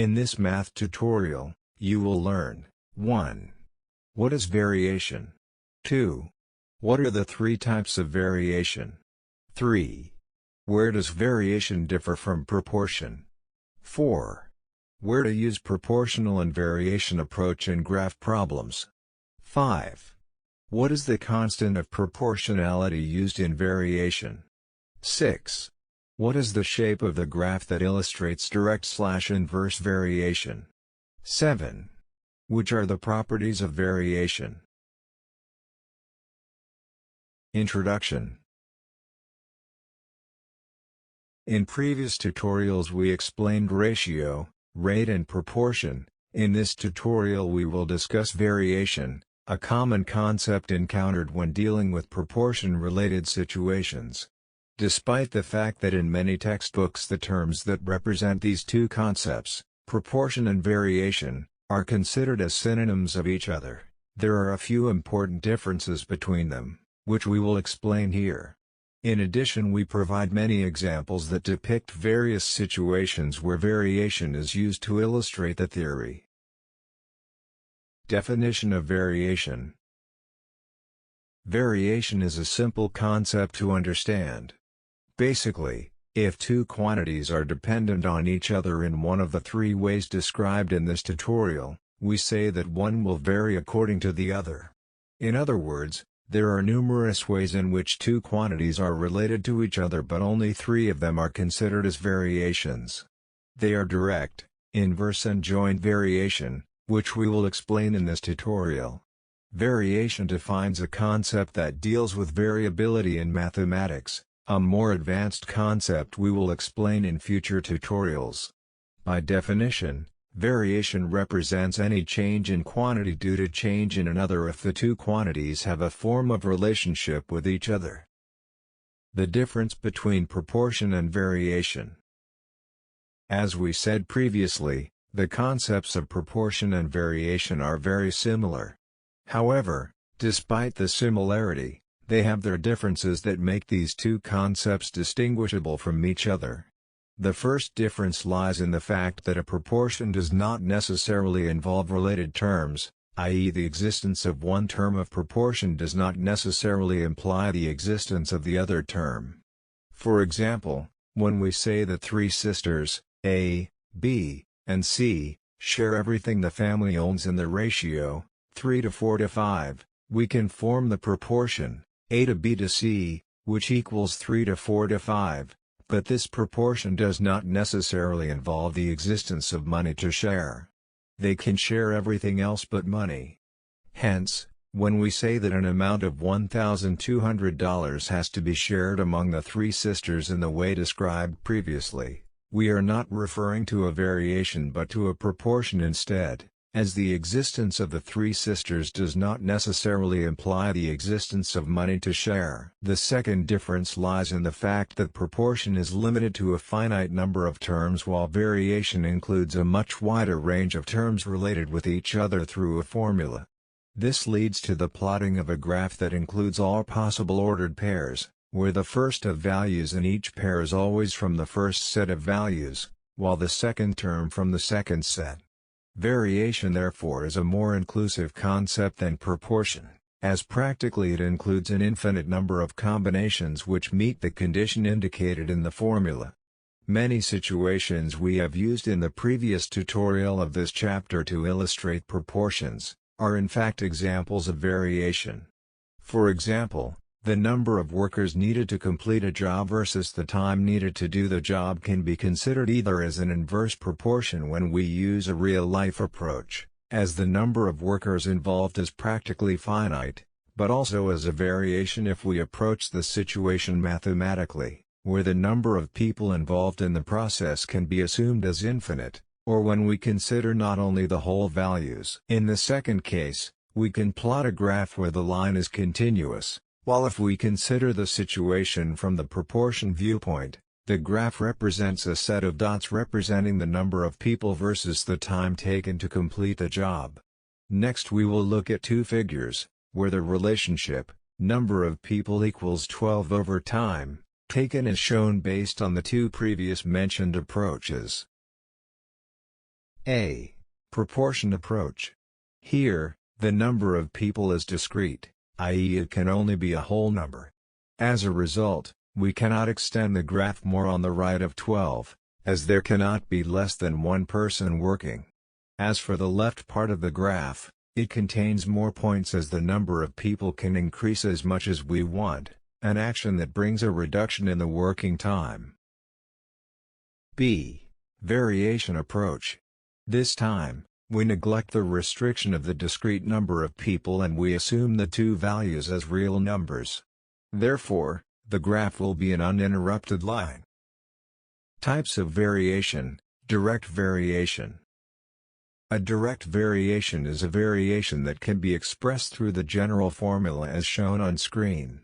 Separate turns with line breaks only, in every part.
In this math tutorial, you will learn 1. What is variation? 2. What are the three types of variation? 3. Where does variation differ from proportion? 4. Where to use proportional and variation approach in graph problems. 5. What is the constant of proportionality used in variation? 6. What is the shape of the graph that illustrates direct/inverse variation? 7. Which are the properties of variation? Introduction. In previous tutorials we explained ratio, rate and proportion. In this tutorial we will discuss variation, a common concept encountered when dealing with proportion-related situations. Despite the fact that in many textbooks the terms that represent these two concepts, proportion and variation, are considered as synonyms of each other, there are a few important differences between them, which we will explain here. In addition, we provide many examples that depict various situations where variation is used to illustrate the theory. Definition of variation. Variation is a simple concept to understand. Basically, if two quantities are dependent on each other in one of the three ways described in this tutorial, we say that one will vary according to the other. In other words, there are numerous ways in which two quantities are related to each other, but only three of them are considered as variations. They are direct, inverse and joint variation, which we will explain in this tutorial. Variation defines a concept that deals with variability in mathematics, a more advanced concept we will explain in future tutorials. By definition, variation represents any change in quantity due to change in another if the two quantities have a form of relationship with each other. The difference between proportion and variation. As we said previously, the concepts of proportion and variation are very similar. However, despite the similarity, they have their differences that make these two concepts distinguishable from each other. The first difference lies in the fact that a proportion does not necessarily involve related terms, i.e. the existence of one term of proportion does not necessarily imply the existence of the other term. For example, when we say that three sisters, A, B, and C, share everything the family owns in the ratio, 3 to 4 to 5, we can form the proportion, A to B to C, which equals 3 to 4 to 5. But this proportion does not necessarily involve the existence of money to share. They can share everything else but money. Hence, when we say that an amount of $1,200 has to be shared among the three sisters in the way described previously, we are not referring to a variation but to a proportion instead, as the existence of the three sisters does not necessarily imply the existence of money to share. The second difference lies in the fact that proportion is limited to a finite number of terms while variation includes a much wider range of terms related with each other through a formula. This leads to the plotting of a graph that includes all possible ordered pairs, where the first of values in each pair is always from the first set of values, while the second term from the second set. Variation therefore is a more inclusive concept than proportion, as practically it includes an infinite number of combinations which meet the condition indicated in the formula. Many situations we have used in the previous tutorial of this chapter to illustrate proportions, are in fact examples of variation. For example, the number of workers needed to complete a job versus the time needed to do the job can be considered either as an inverse proportion when we use a real-life approach, as the number of workers involved is practically finite, but also as a variation if we approach the situation mathematically, where the number of people involved in the process can be assumed as infinite, or when we consider not only the whole values. In the second case, we can plot a graph where the line is continuous, while if we consider the situation from the proportion viewpoint, the graph represents a set of dots representing the number of people versus the time taken to complete the job. Next we will look at two figures, where the relationship, number of people equals 12 over time, taken as shown based on the two previous mentioned approaches. A. Proportion approach. Here, the number of people is discrete, i.e. it can only be a whole number. As a result, we cannot extend the graph more on the right of 12, as there cannot be less than one person working. As for the left part of the graph, it contains more points as the number of people can increase as much as we want, an action that brings a reduction in the working time. B. Variation approach. This time, we neglect the restriction of the discrete number of people and we assume the two values as real numbers. Therefore, the graph will be an uninterrupted line. Types of variation. Direct variation. A direct variation is a variation that can be expressed through the general formula as shown on screen.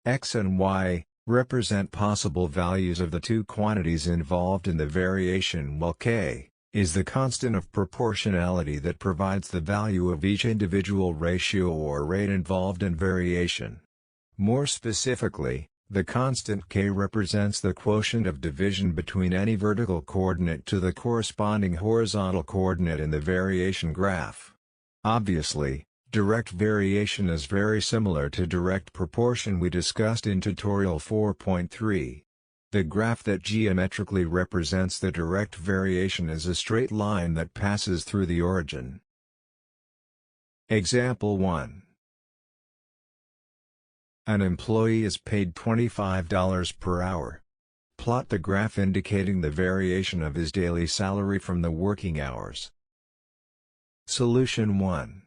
X and Y represent possible values of the two quantities involved in the variation, while K is the constant of proportionality that provides the value of each individual ratio or rate involved in variation. More specifically, the constant K represents the quotient of division between any vertical coordinate to the corresponding horizontal coordinate in the variation graph. Obviously, direct variation is very similar to direct proportion we discussed in tutorial 4.3. The graph that geometrically represents the direct variation is a straight line that passes through the origin. Example 1. An employee is paid $25 per hour. Plot the graph indicating the variation of his daily salary from the working hours. Solution 1.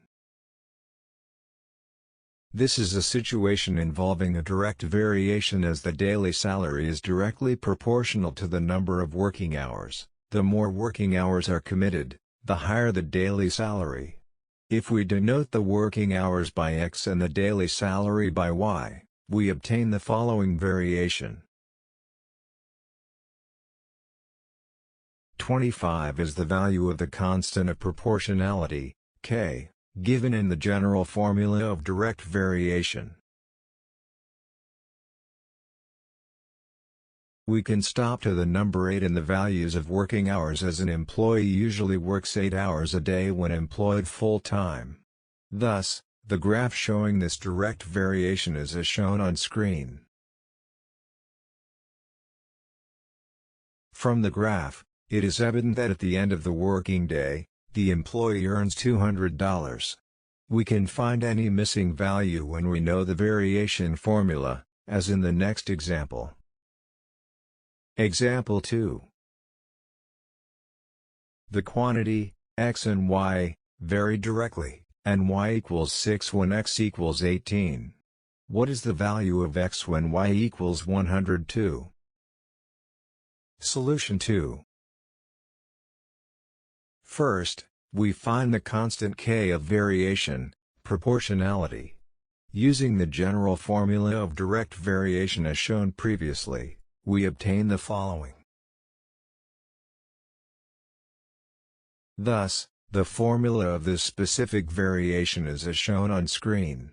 This is a situation involving a direct variation as the daily salary is directly proportional to the number of working hours. The more working hours are committed, the higher the daily salary. If we denote the working hours by X and the daily salary by Y, we obtain the following variation. 25 is the value of the constant of proportionality, K, given in the general formula of direct variation. We can stop to the number 8 in the values of working hours as an employee usually works 8 hours a day when employed full-time. Thus, the graph showing this direct variation is as shown on screen. From the graph, it is evident that at the end of the working day, the employee earns $200. We can find any missing value when we know the variation formula, as in the next example. Example 2. The quantity, X and Y, vary directly, and Y equals 6 when X equals 18. What is the value of X when Y equals 102? Solution 2. First, we find the constant K of variation, proportionality. Using the general formula of direct variation as shown previously, we obtain the following. Thus, the formula of this specific variation is as shown on screen.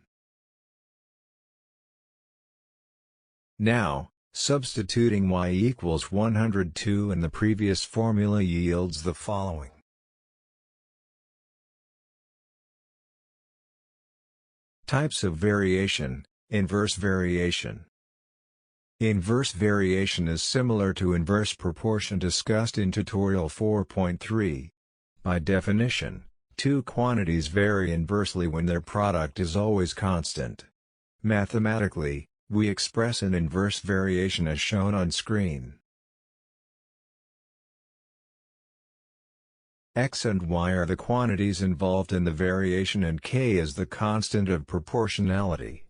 Now, substituting Y equals 102 in the previous formula yields the following. Types of variation. Inverse variation. Inverse variation is similar to inverse proportion discussed in tutorial 4.3. By definition, two quantities vary inversely when their product is always constant. Mathematically, we express an inverse variation as shown on screen. X and Y are the quantities involved in the variation and K is the constant of proportionality.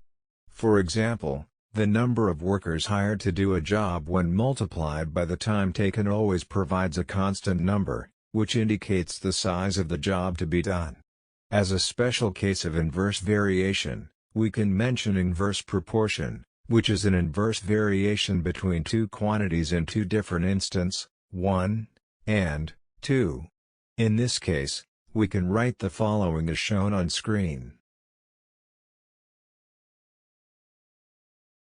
For example, the number of workers hired to do a job when multiplied by the time taken always provides a constant number, which indicates the size of the job to be done. As a special case of inverse variation, we can mention inverse proportion, which is an inverse variation between two quantities in two different instants, 1 and 2. In this case, we can write the following as shown on screen.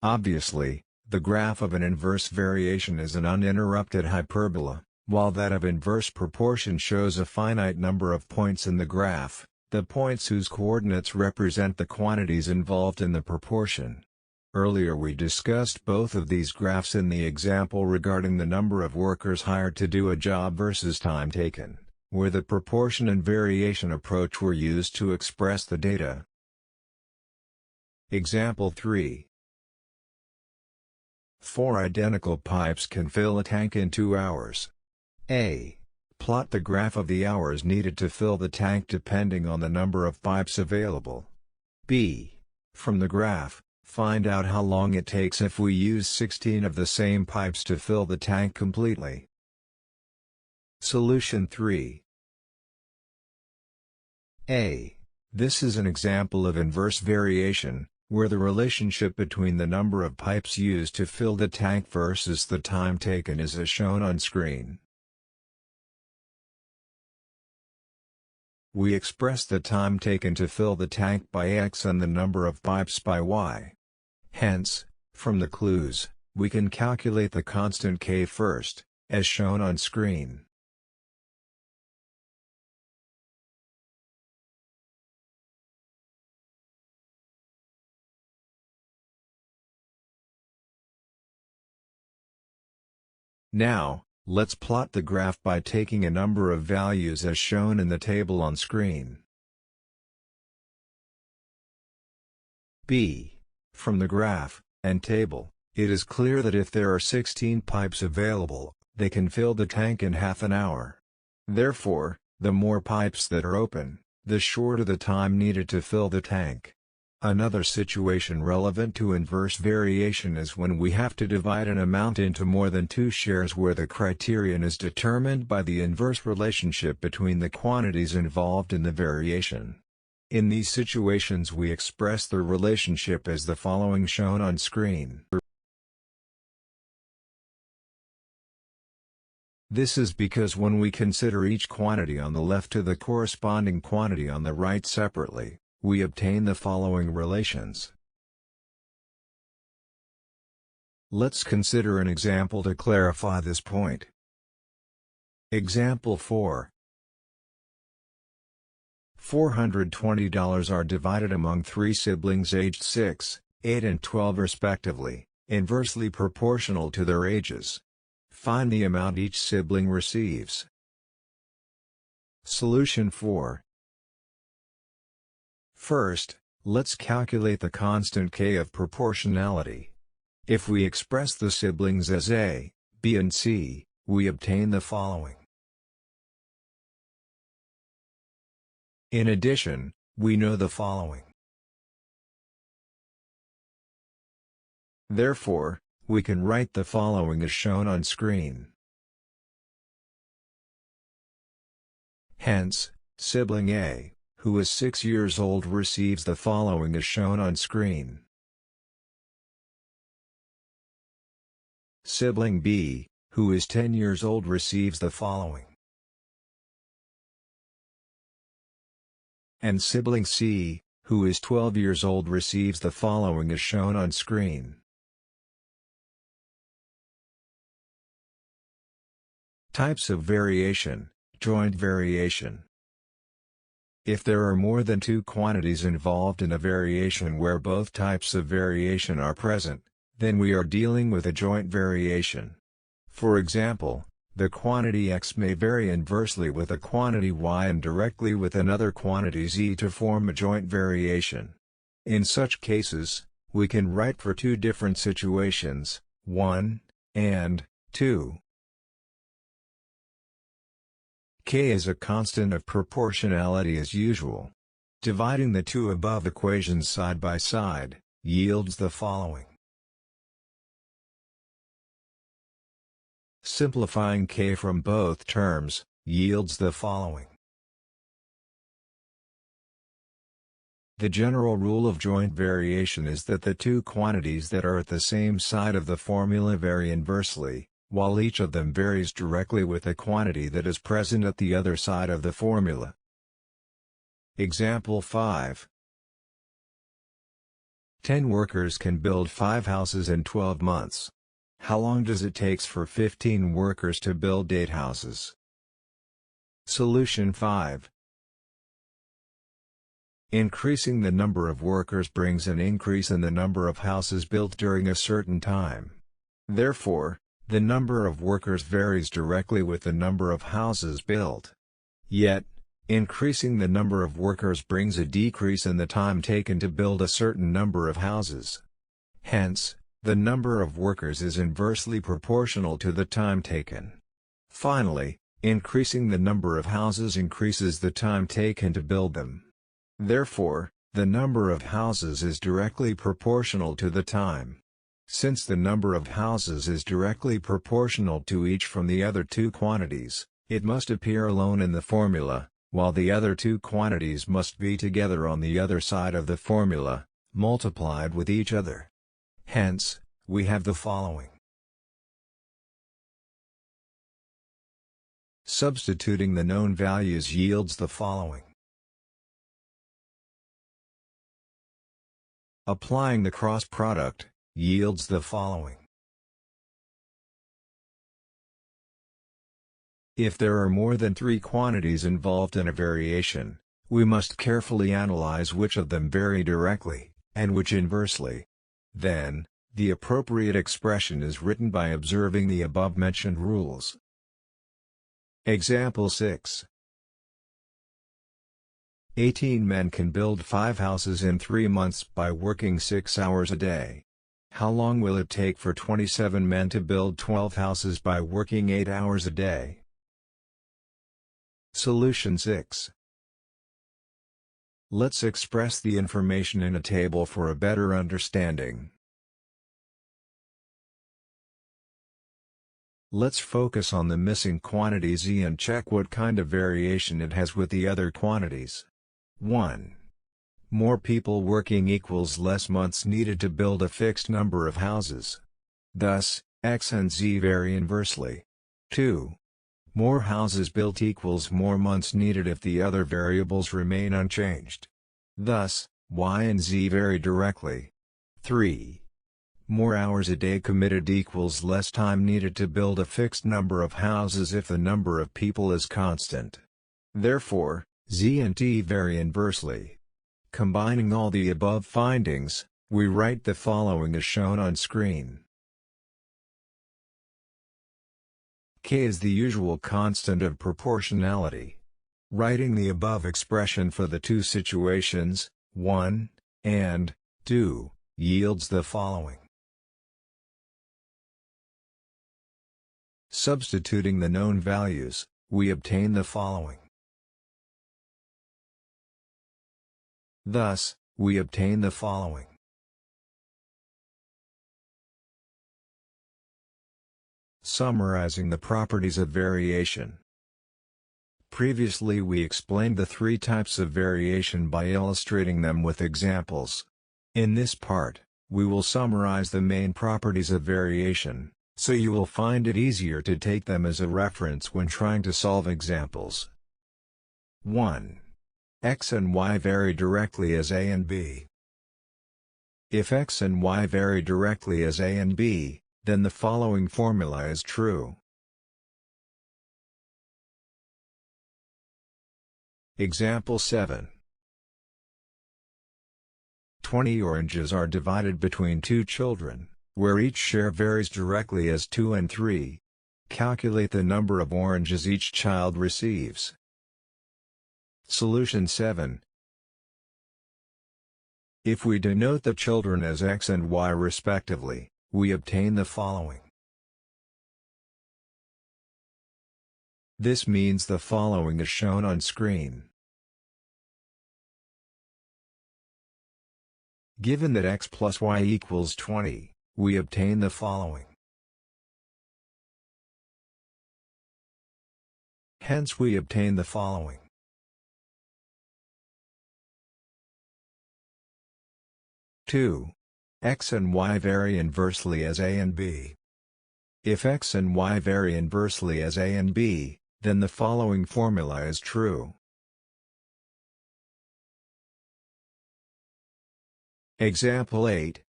Obviously, The graph of an inverse variation is an uninterrupted hyperbola, while that of inverse proportion shows a finite number of points in the graph, the points whose coordinates represent the quantities involved in the proportion. Earlier we discussed both of these graphs in the example regarding the number of workers hired to do a job versus time taken, where the proportion and variation approach were used to express the data. Example 3. 4 identical pipes can fill a tank in 2 hours. A. Plot the graph of the hours needed to fill the tank depending on the number of pipes available. B. From the graph, find out how long it takes if we use 16 of the same pipes to fill the tank completely. Solution 3. A. This is an example of inverse variation, where the relationship between the number of pipes used to fill the tank versus the time taken is as shown on screen. We express the time taken to fill the tank by X and the number of pipes by Y. Hence, from the clues, we can calculate the constant K first, as shown on screen. Now, let's plot the graph by taking a number of values as shown in the table on screen. B. From the graph and table, it is clear that if there are 16 pipes available, they can fill the tank in half an hour. Therefore, the more pipes that are open, the shorter the time needed to fill the tank. Another situation relevant to inverse variation is when we have to divide an amount into more than 2 shares where the criterion is determined by the inverse relationship between the quantities involved in the variation. In these situations we express the relationship as the following shown on screen. This is because when we consider each quantity on the left to the corresponding quantity on the right separately, we obtain the following relations. Let's consider an example to clarify this point. Example 4. $420 are divided among 3 siblings aged 6, 8 and 12 respectively, inversely proportional to their ages. Find the amount each sibling receives. Solution 4. First, let's calculate the constant K of proportionality. If we express the siblings as A, B and C, we obtain the following. In addition, we know the following. Therefore, we can write the following as shown on screen. Hence, sibling A, who is 6 years old, receives the following as shown on screen. Sibling B, who is 10 years old, receives the following. And sibling C, who is 12 years old, receives the following as shown on screen. Types of variation, joint variation. If there are more than 2 quantities involved in a variation where both types of variation are present, then we are dealing with a joint variation. For example, the quantity X may vary inversely with a quantity Y and directly with another quantity Z to form a joint variation. In such cases, we can write for 2 different situations, 1 and 2. K is a constant of proportionality as usual. Dividing the 2 above equations side by side, yields the following. Simplifying K from both terms, yields the following. The general rule of joint variation is that the 2 quantities that are at the same side of the formula vary inversely, while each of them varies directly with the quantity that is present at the other side of the formula. Example 5. 10 workers can build 5 houses in 12 months. How long does it take for 15 workers to build 8 houses? Solution 5. Increasing the number of workers brings an increase in the number of houses built during a certain time. Therefore, the number of workers varies directly with the number of houses built. Yet, increasing the number of workers brings a decrease in the time taken to build a certain number of houses. Hence, the number of workers is inversely proportional to the time taken. Finally, increasing the number of houses increases the time taken to build them. Therefore, the number of houses is directly proportional to the time. Since the number of houses is directly proportional to each from the other two quantities, it must appear alone in the formula, while the other two quantities must be together on the other side of the formula, multiplied with each other. Hence, we have the following. Substituting the known values yields the following. Applying the cross product yields the following. If there are more than 3 quantities involved in a variation, we must carefully analyze which of them vary directly, and which inversely. Then, the appropriate expression is written by observing the above-mentioned rules. Example 6. 18 men can build 5 houses in 3 months by working 6 hours a day. How long will it take for 27 men to build 12 houses by working 8 hours a day? Solution 6. Let's express the information in a table for a better understanding. Let's focus on the missing quantity Z and check what kind of variation it has with the other quantities. 1. More people working equals less months needed to build a fixed number of houses. Thus, X and Z vary inversely. 2. More houses built equals more months needed if the other variables remain unchanged. Thus, Y and Z vary directly. 3. More hours a day committed equals less time needed to build a fixed number of houses if the number of people is constant. Therefore, Z and T vary inversely. Combining all the above findings, we write the following as shown on screen. K is the usual constant of proportionality. Writing the above expression for the two situations, 1 and 2, yields the following. Substituting the known values, we obtain the following. Thus, we obtain the following. Summarizing the properties of variation. Previously we explained the 3 types of variation by illustrating them with examples. In this part, we will summarize the main properties of variation, so you will find it easier to take them as a reference when trying to solve examples. 1. X and Y vary directly as A and B. If X and Y vary directly as A and B, then the following formula is true. Example 7. 20 oranges are divided between 2 children, where each share varies directly as 2 and 3. Calculate the number of oranges each child receives. Solution 7. If we denote the children as X and Y respectively, we obtain the following. This means the following is shown on screen. Given that X plus Y equals 20, we obtain the following. Hence we obtain the following. Two. X and Y vary inversely as A and B. If X and Y vary inversely as A and B, then the following formula is true. Example 8.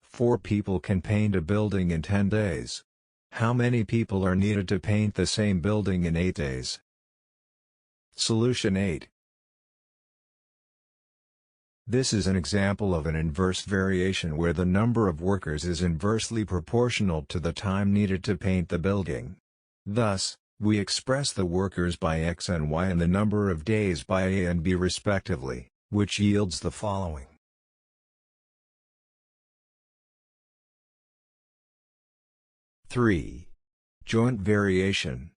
4 people can paint a building in 10 days. How many people are needed to paint the same building in 8 days? Solution 8. This is an example of an inverse variation where the number of workers is inversely proportional to the time needed to paint the building. Thus, we express the workers by X and Y and the number of days by A and B respectively, which yields the following. (3) Joint variation.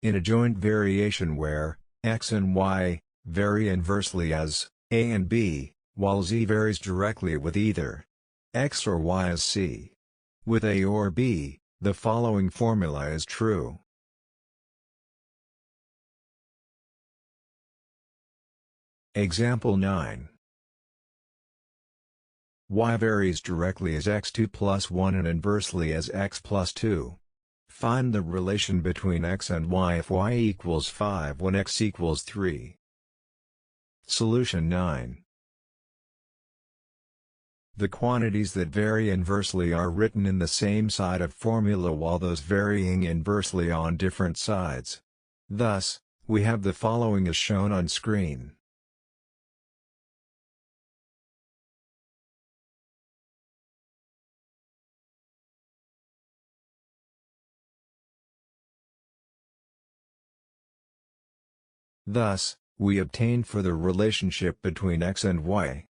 In a joint variation where X and Y vary inversely as A and B, while Z varies directly with either X or Y as C. With A or B, the following formula is true. Example 9. Y varies directly as x2 plus 1 and inversely as x plus 2. Find the relation between x and y if y equals 5 when x equals 3. Solution 9. The quantities that vary inversely are written in the same side of formula while those varying inversely on different sides. Thus, we have the following as shown on screen. Thus, we obtain for the relationship between x and y,